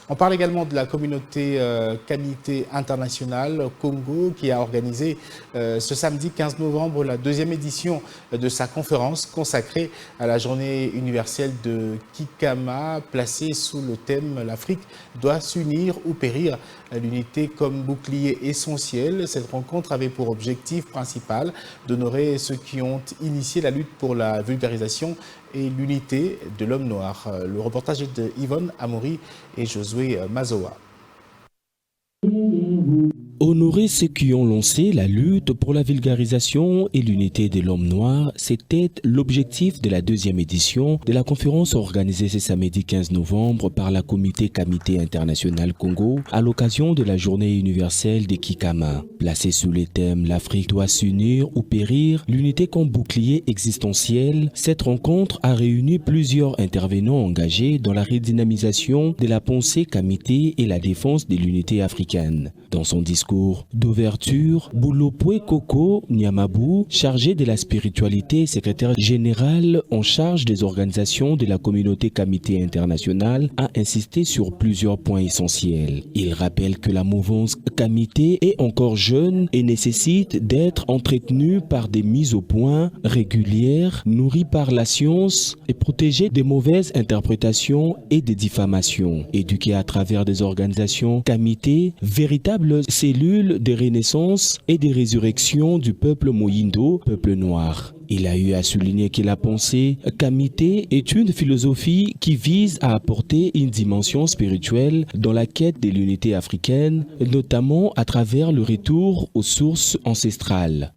On parle également de la communauté Kamité internationale Congo qui a organisé ce samedi 15 novembre la deuxième édition de sa conférence consacrée à la journée universelle de Kikama, placée sous le thème « L'Afrique doit s'unir ou périr ». L'unité comme bouclier essentiel. Cette rencontre avait pour objectif principal d'honorer ceux qui ont initié la lutte pour la vulgarisation et l'unité de l'homme noir. Le reportage est de Yvonne Amoury et Josué Mazoa. Honorer ceux qui ont lancé la lutte pour la vulgarisation et l'unité de l'homme noir, c'était l'objectif de la deuxième édition de la conférence organisée ce samedi 15 novembre par la communauté Kamité internationale Congo à l'occasion de la journée universelle de Kikama. Placée sous les thèmes « L'Afrique doit s'unir ou périr », l'unité comme bouclier existentiel, cette rencontre a réuni plusieurs intervenants engagés dans la redynamisation de la pensée Kamité et la défense de l'unité africaine. Dans son discours d'ouverture, Boulopoué Koko Nyamabou, chargé de la spiritualité et secrétaire général en charge des organisations de la communauté Kamité internationale, a insisté sur plusieurs points essentiels. Il rappelle que la mouvance Kamité est encore jeune et nécessite d'être entretenue par des mises au point régulières, nourries par la science et protégée des mauvaises interprétations et des diffamations. Éduquée à travers des organisations Kamité, véritable cellule de renaissance et de résurrection du peuple Moyindo, peuple noir. Il a eu à souligner que la pensée Kamité est une philosophie qui vise à apporter une dimension spirituelle dans la quête de l'unité africaine, notamment à travers le retour aux sources ancestrales.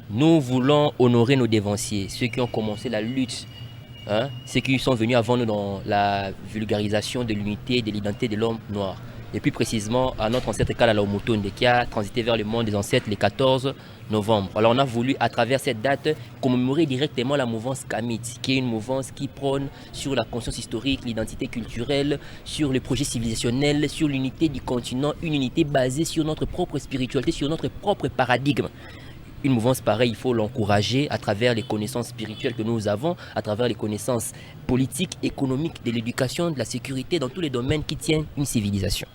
Nous voulons honorer nos dévanciers, ceux qui ont commencé la lutte, ceux qui sont venus avant nous dans la vulgarisation de l'unité et de l'identité de l'homme noir. Et plus précisément à notre ancêtre Kalala Omutonde qui a transité vers le monde des ancêtres le 14 novembre. Alors on a voulu à travers cette date commémorer directement la mouvance Kamite, qui est une mouvance qui prône sur la conscience historique, l'identité culturelle, sur le projet civilisationnel, sur l'unité du continent, une unité basée sur notre propre spiritualité, sur notre propre paradigme. Une mouvance pareille, il faut l'encourager à travers les connaissances spirituelles que nous avons, à travers les connaissances politiques, économiques, de l'éducation, de la sécurité, dans tous les domaines qui tiennent une civilisation.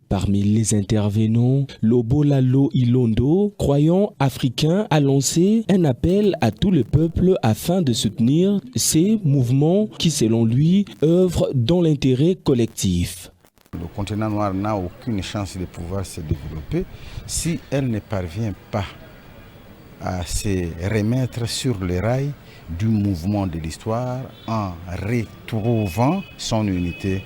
Parmi les intervenants, Lobolalo Ilondo, croyant africain, a lancé un appel à tout le peuple afin de soutenir ces mouvements qui, selon lui, œuvrent dans l'intérêt collectif. Le continent noir n'a aucune chance de pouvoir se développer si elle ne parvient pas à se remettre sur les rails du mouvement de l'histoire en retrouvant son unité.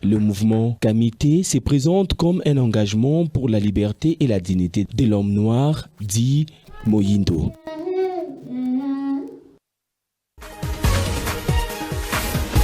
Le mouvement Kamité se présente comme un engagement pour la liberté et la dignité de l'homme noir, dit Moyindo.